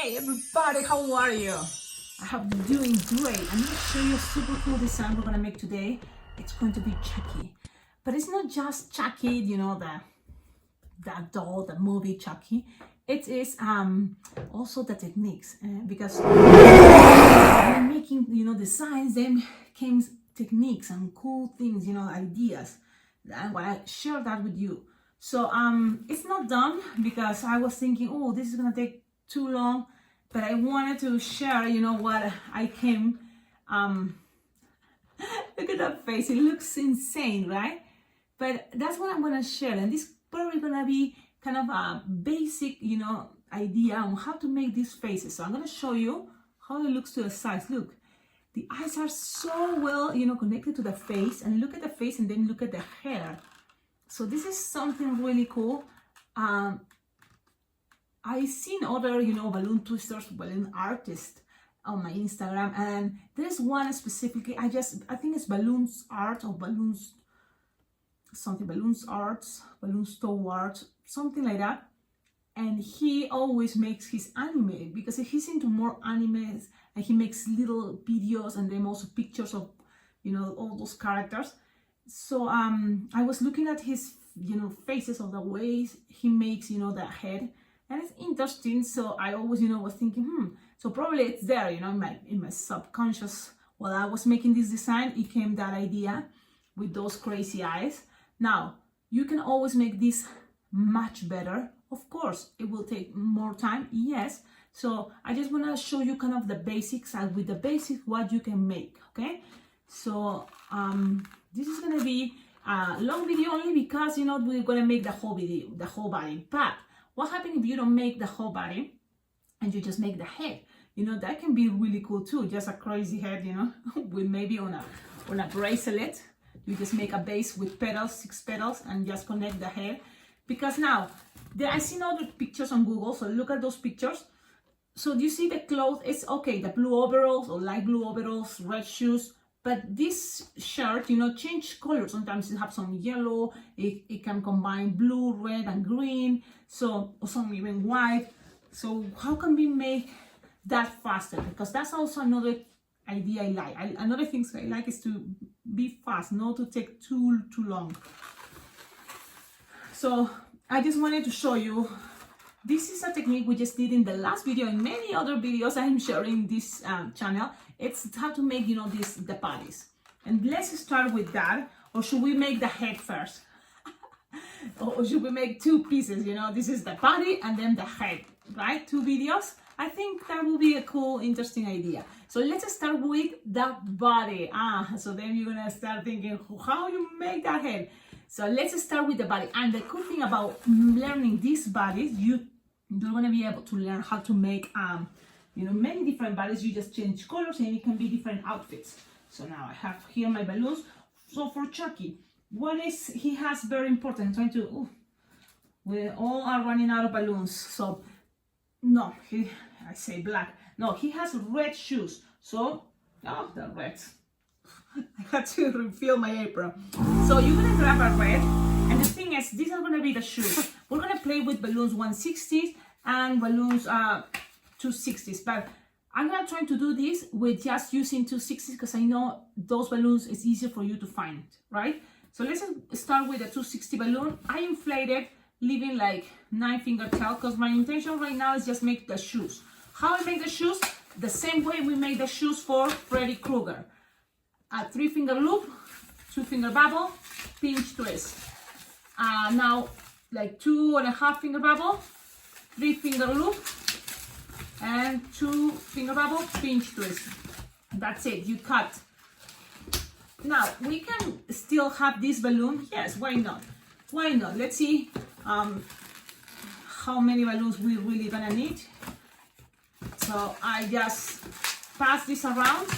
Hey everybody, how are you? I hope you're doing great. I'm going to show you a super cool design we're going to make today. It's going to be Chucky. But it's not just Chucky, you know, that doll, the movie Chucky. It is also the techniques, because when making, you know, designs, then came techniques and cool things, you know, ideas. I want to share that with you. So it's not done because I was thinking, oh, this is going to take too long, but I wanted to share, you know, what I came, look at that face, it looks insane, right? But that's what I'm gonna share, and this is probably gonna be kind of a basic, you know, idea on how to make these faces. So I'm gonna show you how it looks to the sides. Look, the eyes are so well, you know, connected to the face, and look at the face and then look at the hair. So this is something really cool. I've seen other, you know, balloon twisters, balloon artists on my Instagram, and there's one specifically, I think it's Balloons Art or Balloons, something, Balloons Arts, Balloons Toward, something like that. And he always makes his anime because he's into more animes, and he makes little videos and then also pictures of, you know, all those characters. So I was looking at his, you know, faces of the ways he makes, you know, the head. And it's interesting, so I always, you know, was thinking, so probably it's there, you know, in my subconscious. While I was making this design, it came that idea with those crazy eyes. Now, you can always make this much better. Of course, it will take more time, yes. So I just want to show you kind of the basics, and with the basics, what you can make, okay? So this is going to be a long video only because, you know, we're going to make the whole video, the whole body. But what happens if you don't make the whole body and you just make the head? You know, that can be really cool too. Just a crazy head, you know, with maybe on a bracelet. You just make a base with petals, 6 petals, and just connect the head. Because now, I've seen other pictures on Google, so look at those pictures. So you see the clothes, it's okay, the blue overalls or light blue overalls, red shoes. But this shirt, you know, change color. Sometimes it has some yellow, it can combine blue, red, and green, so, or some even white. So how can we make that faster? Because that's also another idea I like. Another thing I like is to be fast, not to take too long. So I just wanted to show you, this is a technique we just did in the last video and many other videos I'm sharing this channel. It's how to make, you know, the bodies. And let's start with that. Or should we make the head first? Or should we make 2 pieces, you know? This is the body and then the head, right? 2 videos. I think that will be a cool, interesting idea. So let's start with the body. So then you're gonna start thinking, how you make that head? So let's start with the body. And the cool thing about learning these bodies, you're gonna be able to learn how to make you know, many different bodies. You just change colors and it can be different outfits. So now I have here my balloons. So for Chucky, what is he has very important? I'm trying to, we all are running out of balloons. So no, I say black. No, he has red shoes. So, the red. I had to refill my apron. So you're gonna grab a red, and the thing is, these are gonna be the shoes. We're gonna play with balloons 160s and balloons 260s, but I'm gonna try to do this with just using 260s because I know those balloons is easier for you to find, right? So let's start with a 260 balloon. I inflated, leaving like 9-finger tail because my intention right now is just make the shoes. How I make the shoes? The same way we made the shoes for Freddy Krueger. A 3-finger loop, 2-finger bubble, pinch twist. Now like 2.5-finger bubble, 3-finger loop, and 2-finger bubble, pinch twist. That's it, you cut. Now we can still have this balloon. Yes, why not? Why not? Let's see how many balloons we're really gonna need. So I just pass this around.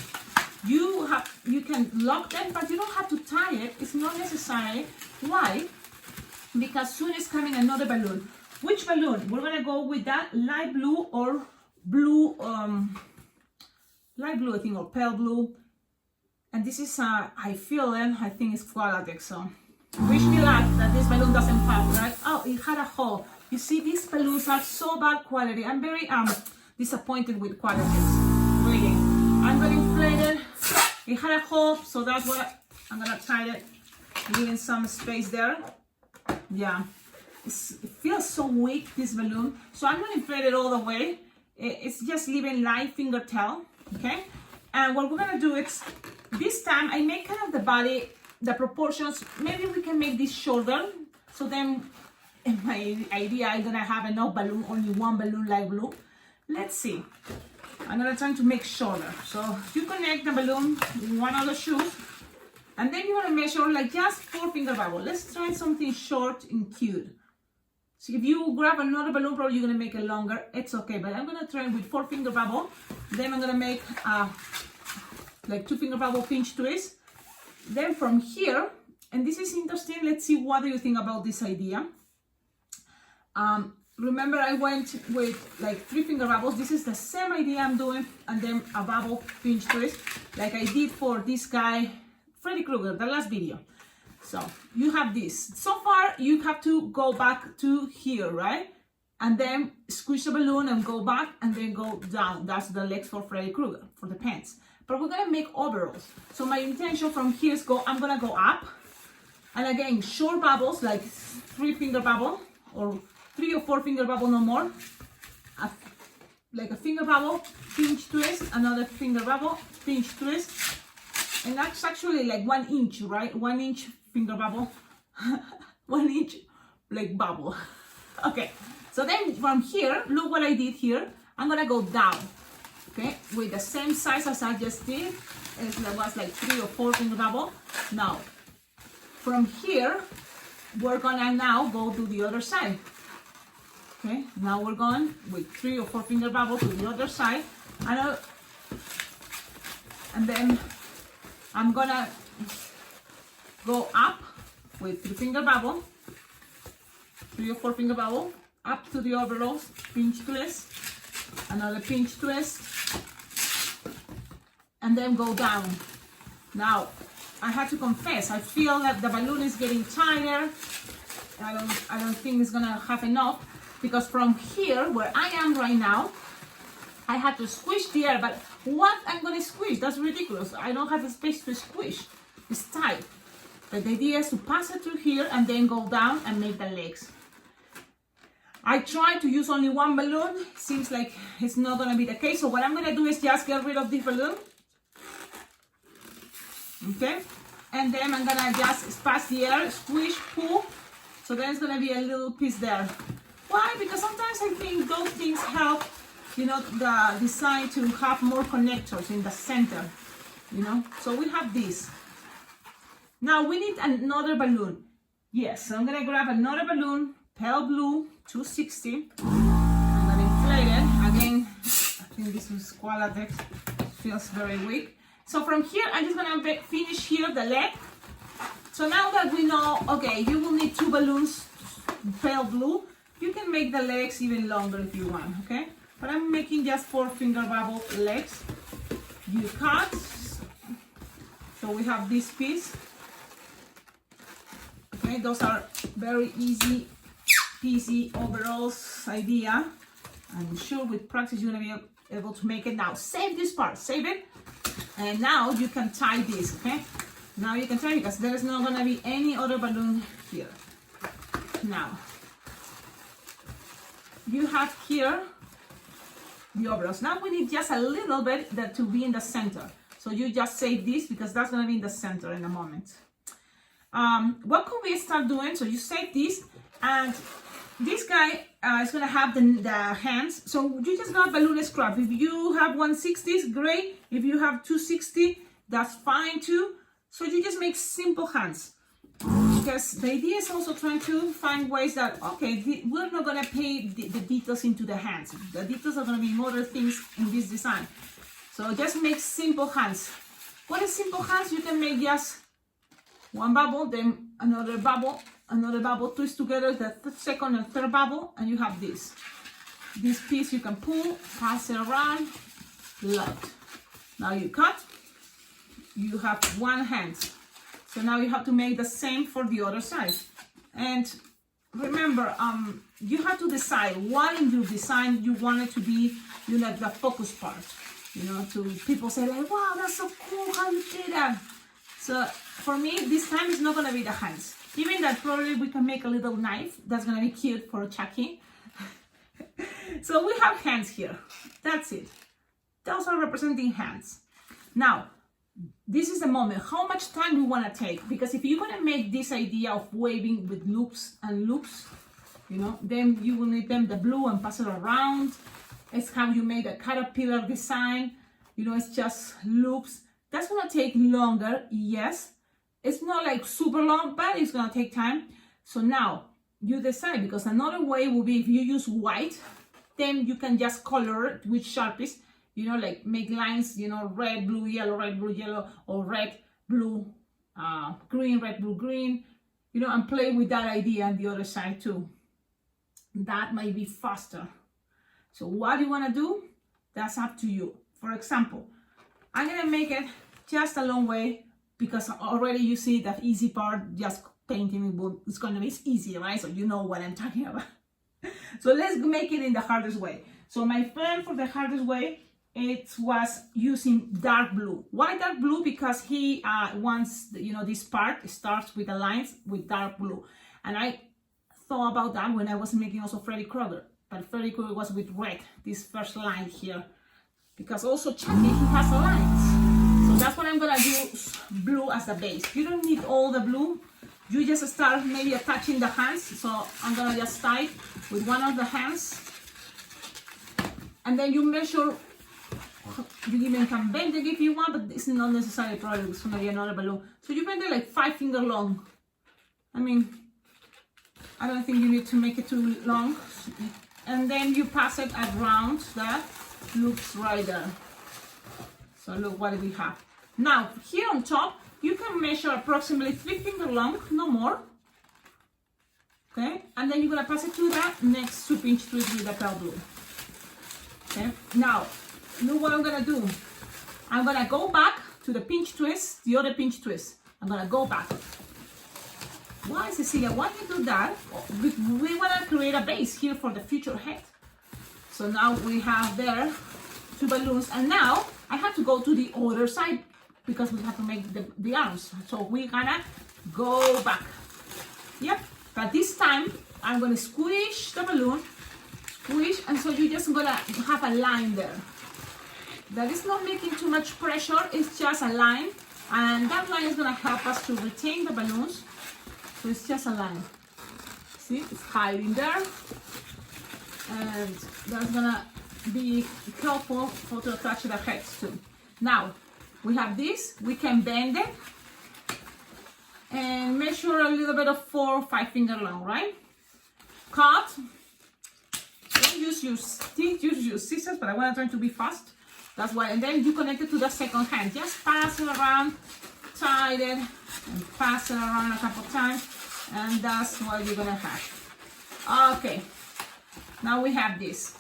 You can lock them, but you don't have to tie it. It's not necessary. Why? Because soon is coming another balloon. Which balloon? We're gonna go with that light blue or blue, light blue I think, or pale blue. And this is I feel them. I think it's Qualatex. So wish me luck that this balloon doesn't pop, right? Oh, it had a hole. You see, these balloons are so bad quality. I'm very disappointed with qualities. Really. I'm going to inflate it. It had a hole, so that's what I'm going to tie it, leaving some space there. Yeah. It feels so weak, this balloon. So I'm going to inflate it all the way. It's just leaving light finger tail. Okay. And what we're going to do is, this time I make kind of the body, the proportions. Maybe we can make this shorter. So then, in my idea, I'm going to have enough balloon, only one balloon light blue. Let's see. I'm going to try to make shorter. So you connect the balloon with one of the shoes. And then you want to measure like just 4 finger bubble. Let's try something short and cute. So if you grab another balloon, probably you're going to make it longer. It's okay, but I'm going to try with 4 finger bubble. Then I'm going to make like 2 finger bubble pinch twist. Then from here, and this is interesting, let's see what do you think about this idea. Remember I went with like 3 finger bubbles. This is the same idea I'm doing, and then a bubble pinch twist like I did for this guy, Freddy Krueger, the last video. So you have this. So far you have to go back to here, right? And then squish the balloon and go back and then go down. That's the legs for Freddy Krueger, for the pants. But we're gonna make overalls. So my intention from here is I'm gonna go up. And again, short bubbles, like 3 finger bubble, or 3 or 4 finger bubble, no more. Like a finger bubble, pinch twist, another finger bubble, pinch twist. And that's actually like 1 inch, right? 1 inch finger bubble, 1 inch like bubble. Okay, so then from here, look what I did here. I'm gonna go down, okay, with the same size as I just did. It was like 3 or 4 finger bubble. Now, from here, we're gonna now go to the other side. Okay, now we're going with 3 or 4 finger bubble to the other side. And then I'm gonna go up with 3 finger bubble, 3 or 4 finger bubble, up to the overalls, pinch twist, another pinch twist, and then go down. Now, I have to confess, I feel that the balloon is getting tighter. I don't think it's gonna have enough, because from here, where I am right now, I had to squish the air, but what I'm gonna squish? That's ridiculous. I don't have the space to squish. It's tight. But the idea is to pass it through here and then go down and make the legs. I tried to use only 1 balloon. Seems like it's not gonna be the case. So what I'm gonna do is just get rid of the balloon. Okay? And then I'm gonna just pass the air, squish, pull. So there's gonna be a little piece there. Why? Because sometimes I think those things help, you know, the design to have more connectors in the center, you know. So we have this. Now we need another balloon. Yes, so I'm gonna grab another balloon, pale blue, 260. I'm gonna inflate it. Again, I think this is Qualatex, feels very weak. So from here, I'm just gonna finish here the leg. So now that we know, okay, you will need 2 balloons, pale blue. You can make the legs even longer if you want, okay? But I'm making just 4 finger bubble legs. You cut. So we have this piece. Okay, those are very easy peasy overalls idea. I'm sure with practice you're gonna be able to make it. Now save this part, save it. And now you can tie this, okay? Now you can tie, because there's not gonna be any other balloon here. Now, you have here the overalls. Now we need just a little bit that to be in the center. So you just save this, because that's gonna be in the center in a moment. What could we start doing? So you save this, and this guy is gonna have the hands. So you just got balloon scrap. If you have 160s, great. If you have 260, that's fine too. So you just make simple hands. Because the idea is also trying to find ways that, okay, we're not gonna pay the details into the hands. The details are gonna be other things in this design. So just make simple hands. What is simple hands? You can make just 1 bubble, then another bubble, twist together the second and third bubble, and you have this. This piece you can pull, pass it around, lock. Now you cut, you have 1 hand. So now you have to make the same for the other side. And remember, you have to decide what in your design you want it to be, you know, the focus part. You know, to people say like, wow, that's so cool, how you did that. So for me, this time it's not gonna be the hands. Even that probably we can make a little knife that's gonna be cute for Chucky. So we have hands here. That's it. Those are representing hands. Now, this is the moment. How much time we want to take? Because if you're going to make this idea of waving with loops and loops, you know, then you will need them the blue and pass it around. It's how you made a caterpillar design. You know, it's just loops. That's going to take longer, yes. It's not like super long, but it's going to take time. So now you decide, because another way will be if you use white, then you can just color it with Sharpies. You know, like make lines, you know, red, blue, yellow, or red, blue, green, red, blue, green, you know, and play with that idea on the other side too. That might be faster. So what you want to do, that's up to you. For example, I'm going to make it just a long way because already you see the easy part, just painting it's going to be easy, right? So you know what I'm talking about. So let's make it in the hardest way. So my plan for the hardest way, it was using dark blue. Why dark blue? Because he wants, you know, this part starts with the lines with dark blue. And I thought about that when I was making also Freddy Krueger. But Freddy Krueger was with red, this first line here. Because also Chucky, he has lines. So that's what I'm gonna use blue as the base. You don't need all the blue. You just start maybe attaching the hands. So I'm gonna just start with one of the hands. And then you measure. You even can bend it if you want, but it's not necessary. Probably it's gonna be another balloon. So you bend it like 5 finger long. I mean, I don't think you need to make it too long. And then you pass it around that loops right there. So look what we have. Now here on top, you can measure approximately 3 finger long, no more. Okay, and then you're gonna pass it to that next 2-pinch twist with the pale blue. Okay, now. Look what I'm gonna do. I'm gonna go back to the pinch twist, the other pinch twist. I'm gonna go back. Why, Cecilia? Why do you do that? We wanna create a base here for the future head. So now we have there 2 balloons, and now I have to go to the other side because we have to make the arms. So we're gonna go back. Yep. But this time I'm gonna squish the balloon, squish, and so you're just gonna have a line there. That is not making too much pressure, it's just a line, and that line is going to help us to retain the balloons. So it's just a line. See, it's hiding there, and that's going to be helpful for to attach the heads too. Now we have this, we can bend it and measure a little bit of 4 or 5 finger long, right? Cut. Don't use your teeth, use your scissors, but I want to try to be fast. That's why, and then you connect it to the second hand. Just pass it around, tie it, and pass it around a couple times, and that's what you're gonna have. Okay, now we have this.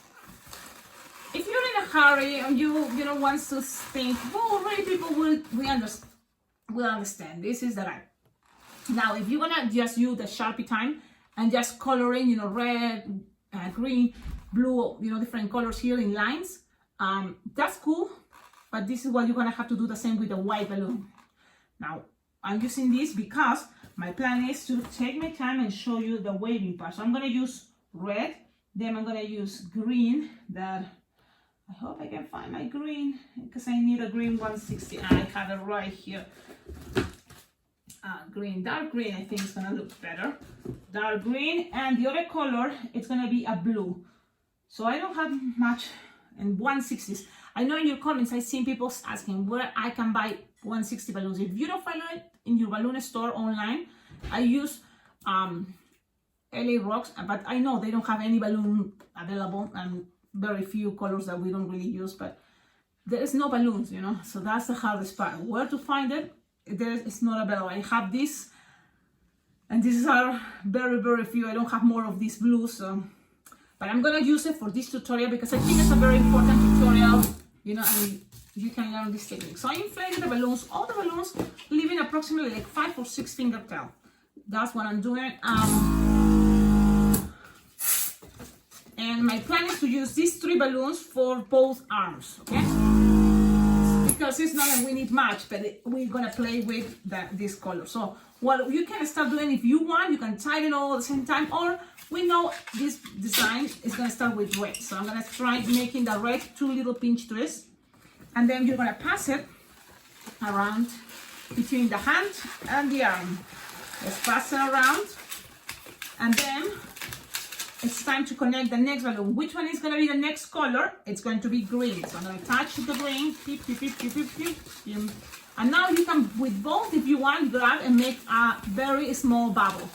If you're in a hurry and you know want to think, well, already people will understand. This is the right. Now, if you're gonna just use the Sharpie time and just coloring, you know, red, green, blue, you know, different colors here in lines. That's cool, but this is what you're gonna have to do the same with the white balloon. Now, I'm using this because my plan is to take my time and show you the waving part. So I'm gonna use red, then I'm gonna use green. That I hope I can find my green because I need a green 160. I have it right here. Green, dark green. I think it's gonna look better. Dark green, and the other color it's gonna be a blue. So I don't have much. And 160s. I know in your comments I've seen people asking where I can buy 160 balloons. If you don't find it in your balloon store online, I use LA Rocks, but I know they don't have any balloon available and very few colors that we don't really use, but there is no balloons, you know, so that's the hardest part. Where to find it? It's not available. I have this, and these are very few. I don't have more of these blues, so. But I'm gonna use it for this tutorial because I think it's a very important tutorial, you know, and you can learn this technique. So I inflated the balloons, all the balloons, leaving approximately like 5 or 6 finger tail. That's what I'm doing. And my plan is to use these 3 balloons for both arms, okay? Because it's not like we need much, but we're gonna play with this color. So what you can start doing, if you want, you can tighten all at the same time, or we know this design is gonna start with red. So I'm gonna try making the red 2 little pinch twists, and then you're gonna pass it around between the hand and the arm. Let's pass it around, and then it's time to connect the next balloon. Which one is going to be the next color? It's going to be green. So I'm going to touch the green. And now you can, with both, if you want, grab and make a very small bubble.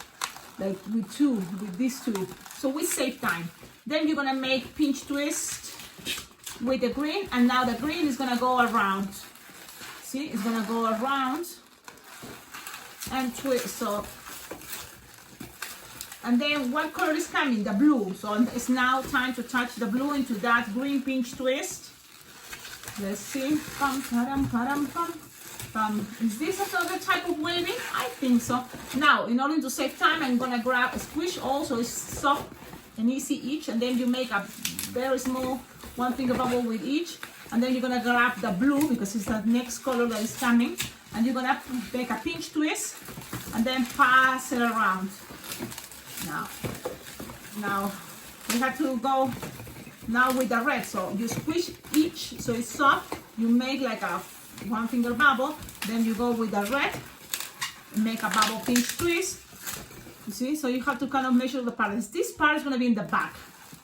Like with these 2. So we save time. Then you're going to make pinch twist with the green. And now the green is going to go around. See, it's going to go around and twist. So, and then what color is coming? The blue. So it's now time to touch the blue into that green pinch twist. Let's see. Is this another type of waving? I think so. Now, in order to save time, I'm gonna grab a squish also. It's soft and easy each, and then you make a very small 1 finger bubble with each, and then you're gonna grab the blue because it's the next color that is coming, and you're gonna make a pinch twist and then pass it around. Now we have to go now with the red. So you squish each so it's soft. You make like a 1 finger bubble. Then you go with the red, make a bubble pinch twist. You see? So you have to kind of measure the patterns. This part is going to be in the back,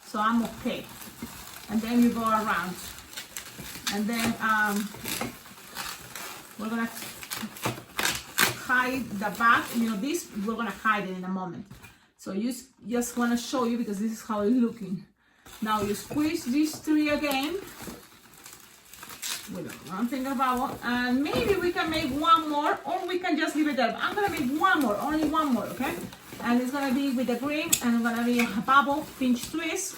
so I'm okay. And then you go around, and then we're gonna hide the back. You know, this we're gonna hide it in a moment. So you just want to show you because this is how it's looking. Now you squeeze these 3 again with a 1 finger bubble, and maybe we can make 1 more, or we can just leave it there. I'm gonna make 1 more, only 1 more, okay? And it's gonna be with the green, and it's gonna be a bubble pinch twist.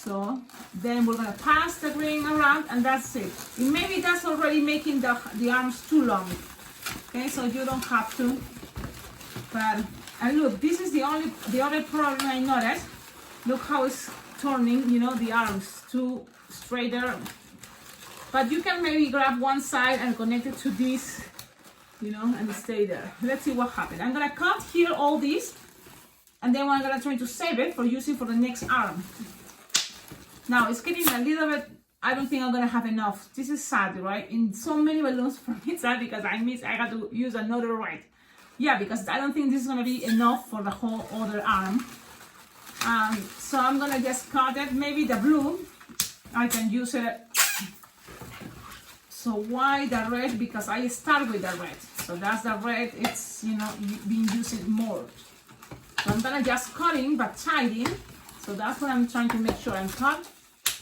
So then we're gonna pass the green around, and that's it. And maybe that's already making the arms too long, okay? So you don't have to. But and look, this is the other problem I noticed. Look how it's turning, you know, the arms too straighter. But you can maybe grab one side and connect it to this, you know, and stay there. Let's see what happens. I'm gonna cut here all these, and then I'm gonna try to save it for using for the next arm. Now it's getting a little bit, I don't think I'm gonna have enough. This is sad, right? In so many balloons for me, it's sad because I got to use another red. Yeah, because I don't think this is gonna be enough for the whole other arm. So I'm gonna just cut it. Maybe the blue, I can use it. So why the red? Because I start with the red. So that's the red, it's, you know, being used more. So I'm gonna just cutting but tidying. So that's what I'm trying to make sure. I'm cut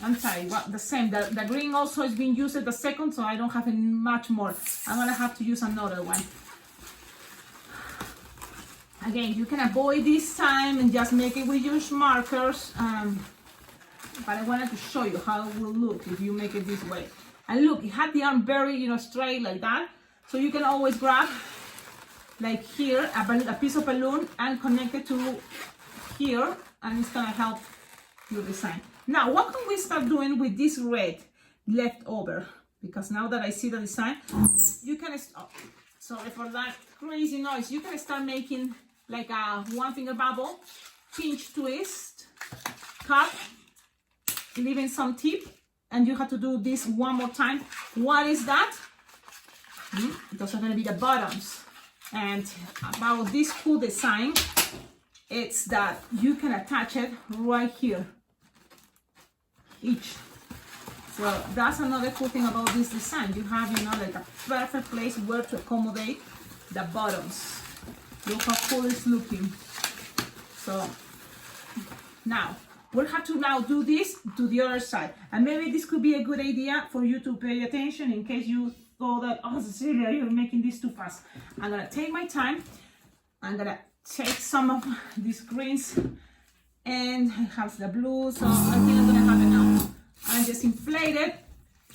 and tidy. Well, the same, the green also is being used at the second, so I don't have much more. I'm gonna have to use another one. Again, you can avoid this time and just make it with your markers. But I wanted to show you how it will look if you make it this way. And look, it had the arm very, you know, straight like that. So you can always grab, like here, a piece of balloon and connect it to here, and it's gonna help your design. Now, what can we start doing with this red left over? Because now that I see the design, you can, sorry for that crazy noise, you can start making like a 1 finger bubble, pinch twist, cut, leaving some tip, and you have to do this 1 more time. What is that? Those are going to be the bottoms. And about this cool design, it's that you can attach it right here, each. So that's another cool thing about this design. You have, you know, like a perfect place where to accommodate the bottoms. Look how cool it's looking. So now we'll have to now do this to the other side, and maybe this could be a good idea for you to pay attention in case you thought that, oh Cecilia, you're making this too fast. I'm gonna take my time. I'm gonna take some of these greens, and I have the blue, so I think I'm gonna have enough. I just inflated.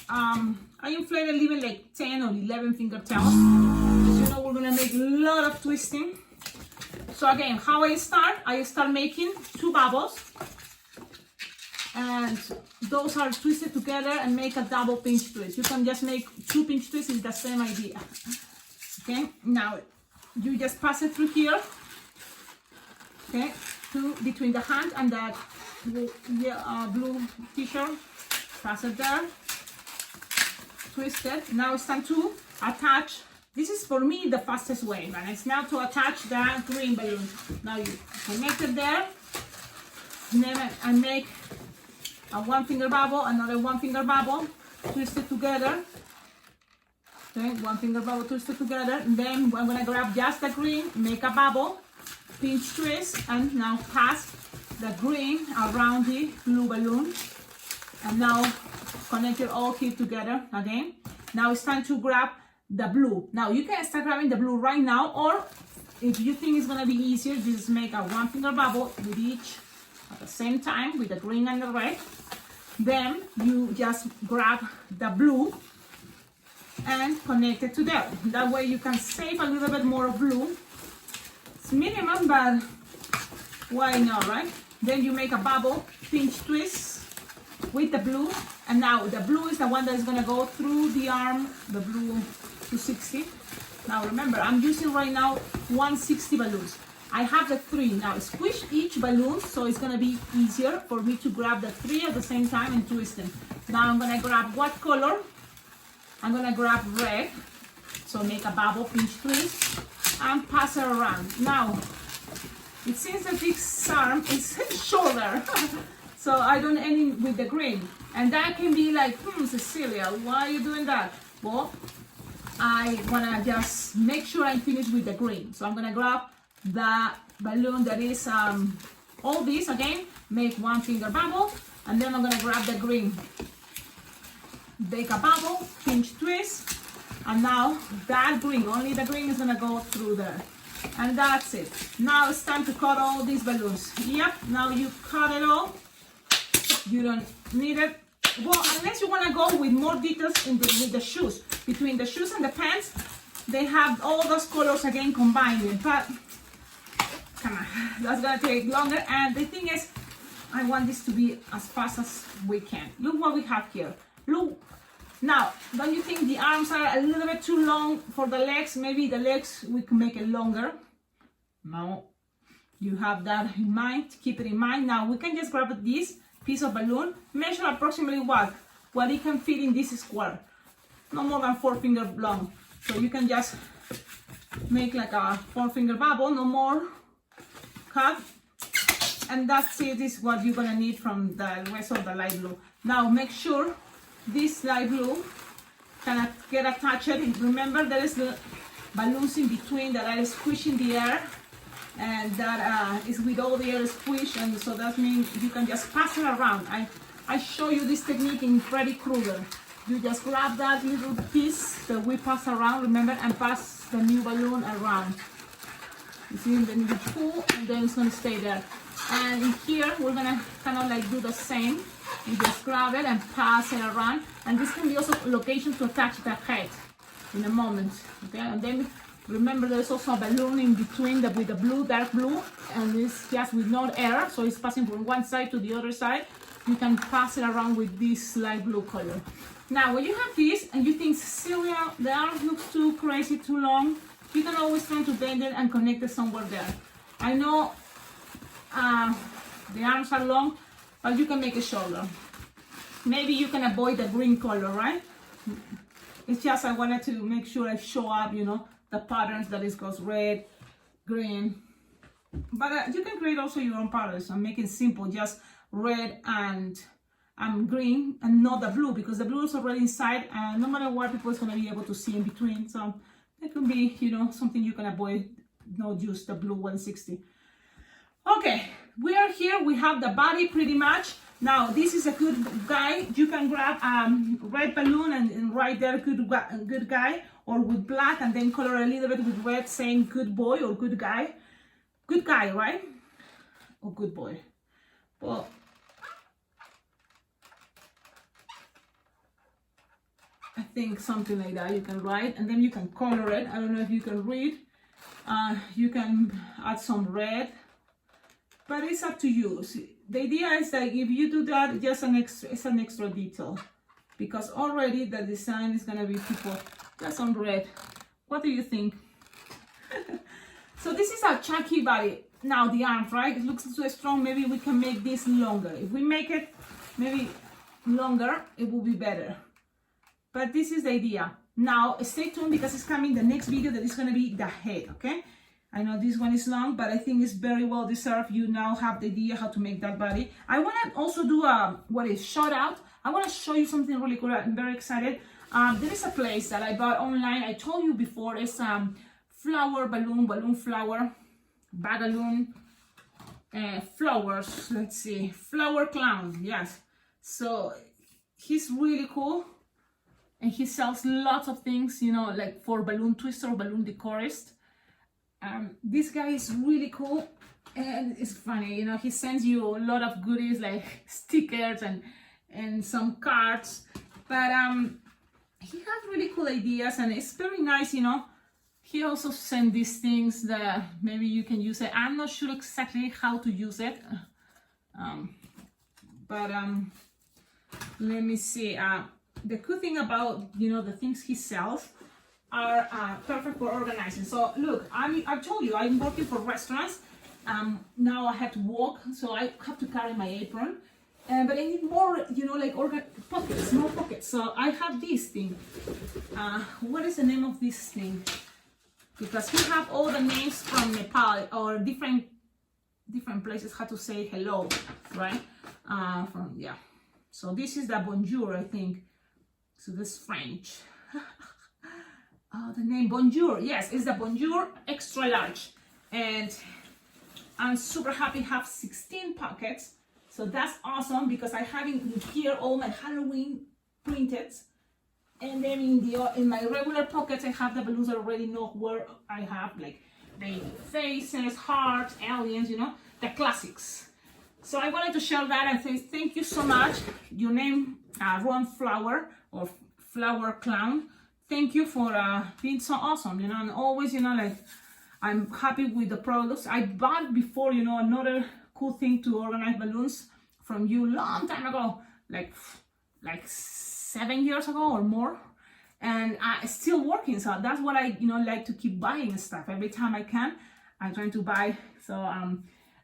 I inflated leaving like 10 or 11 fingertails. Because you know we're gonna make a lot of twisting. So again, how I start making 2 bubbles, and those are twisted together and make a double pinch twist. You can just make 2 pinch twists, it's the same idea. Okay, now you just pass it through here, okay, between the hand and that blue t-shirt, pass it there, twist it. Now it's time to attach. This is for me the fastest way, and it's now to attach the green balloon. Now you connect it there, and make a 1 finger bubble, another 1 finger bubble, twist it together. Okay, 1 finger bubble, twist it together. And then I'm gonna grab just the green, make a bubble, pinch twist, and now pass the green around the blue balloon. And now connect it all here together again. Now it's time to grab the blue. Now you can start grabbing the blue right now, or if you think it's gonna be easier, just make a 1 finger bubble with each at the same time with the green and the red. Then you just grab the blue and connect it to there. That way you can save a little bit more of blue. It's minimum, but why not, right? Then you make a bubble, pinch twist with the blue, and now the blue is the one that is gonna go through the arm, the blue 260. Now remember, I'm using right now 160 balloons. I have the 3. Now squish each balloon, so it's gonna be easier for me to grab the 3 at the same time and twist them. Now I'm gonna grab what color? I'm gonna grab red. So make a bubble, pinch twist, and pass it around. Now, it seems that this arm is shorter, so I don't end with the green. And that can be like, Cecilia, why are you doing that? Well, I wanna just make sure I finish with the green. So I'm gonna grab the balloon that is all these again, make 1 finger bubble, and then I'm gonna grab the green, make a bubble, pinch twist, and now that green, only the green is gonna go through there. And that's it. Now it's time to cut all these balloons. Yep, now you cut it all. You don't need it. Well, unless you wanna go with more details with the shoes. Between the shoes and the pants, they have all those colors again combined. But come on, that's gonna take longer. And the thing is, I want this to be as fast as we can. Look what we have here. Look. Now, don't you think the arms are a little bit too long for the legs? Maybe the legs, we can make it longer. No, you have that in mind, keep it in mind. Now, we can just grab this piece of balloon, measure approximately what it can fit in this square. No more than 4 fingers long. So you can just make like a 4 finger bubble, no more, cut. And that's it, this is what you're gonna need from the rest of the light blue. Now, make sure this light blue can get attached. Remember, there is the balloons in between that are squishing the air, and that is with all the air squish, and so that means you can just pass it around. I show you this technique in Freddy Krueger. You just grab that little piece that we pass around, remember, and pass the new balloon around. You see, then you pull, and then it's gonna stay there. And in here, we're gonna kind of like do the same. You just grab it and pass it around, and this can be also a location to attach the head in a moment. Okay, and then remember there's also a balloon in between with the blue, dark blue, and it's just with no air, so it's passing from one side to the other side. You can pass it around with this light blue color. Now, when you have this and you think, Cecilia, the arm looks too crazy, too long, you can always try to bend it and connect it somewhere there. I know the arms are long, but you can make it shorter. Maybe you can avoid the green color, right? It's just I wanted to make sure I show up, you know, the patterns that it goes red, green. But you can create also your own patterns and make it simple, just red and green, and not the blue, because the blue is already inside, and no matter what, people is going to be able to see in between. So that could be, you know, something you can avoid, not use the blue 160. Okay, we are here. We have the body pretty much. Now, this is a good guy. You can grab red balloon and write there good guy, or with black and then color a little bit with red saying good boy or good guy. Good guy, right? Or good boy. Well, I think something like that you can write, and then you can color it. I don't know if you can read. You can add some red, but it's up to you. See, the idea is that if you do that, just it's an extra detail, because already the design is gonna be people just on red. What do you think? So this is our Chucky body. Now the arms, right? It looks too strong. Maybe we can make this longer. If we make it maybe longer, it will be better. But this is the idea. Now stay tuned, because it's coming the next video that is going to be the head, okay? I know this one is long, but I think it's very well deserved. You now have the idea how to make that body. I want to also do a shout out. I want to show you something really cool. I'm very excited. There is a place that I bought online. I told you before. It's flower balloon flower, balloon, flowers. Let's see, flower clown. Yes. So he's really cool, and he sells lots of things, you know, like for balloon twister, balloon decorist. This guy is really cool, and it's funny, you know, he sends you a lot of goodies like stickers and some cards, but he has really cool ideas, and it's very nice, you know. He also sent these things that maybe you can use it. I'm not sure exactly how to use it, but let me see. The cool thing about, you know, the things he sells are perfect for organizing. So look, I told you I'm working for restaurants. Now I have to walk, so I have to carry my apron. But I need more, you know, like pockets, more pockets. So I have this thing. What is the name of this thing? Because we have all the names from Nepal or different places how to say hello, right? Yeah. So this is the bonjour, I think. So this French. Oh, the name bonjour. Yes, it's the bonjour extra large, and I'm super happy. Have 16 pockets. So that's awesome, because I have in here all my Halloween printed, and then in my regular pockets I have the balloons. I already know where I have like baby faces, hearts, aliens, you know, the classics. So I wanted to share that and say thank you so much. Your name, Ron Flower or Flower Clown. Thank you for being so awesome, you know, and always, you know, like I'm happy with the products. I bought before, you know, another cool thing to organize balloons from you long time ago, like 7 years ago or more, and it's still working. So that's what I, you know, like to keep buying stuff every time I can. I'm trying to buy. So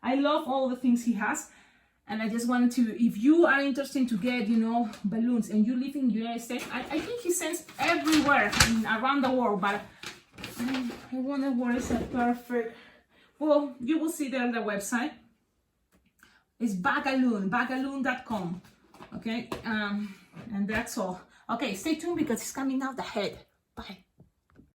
I love all the things he has, and I just wanted to, if you are interested to get, you know, balloons and you live in the United States, I think he sends everywhere around the world, but I wonder where is a perfect. Well, you will see there on the website. It's bagaloon.com. Okay, and that's all. Okay, stay tuned because it's coming out the head. Bye.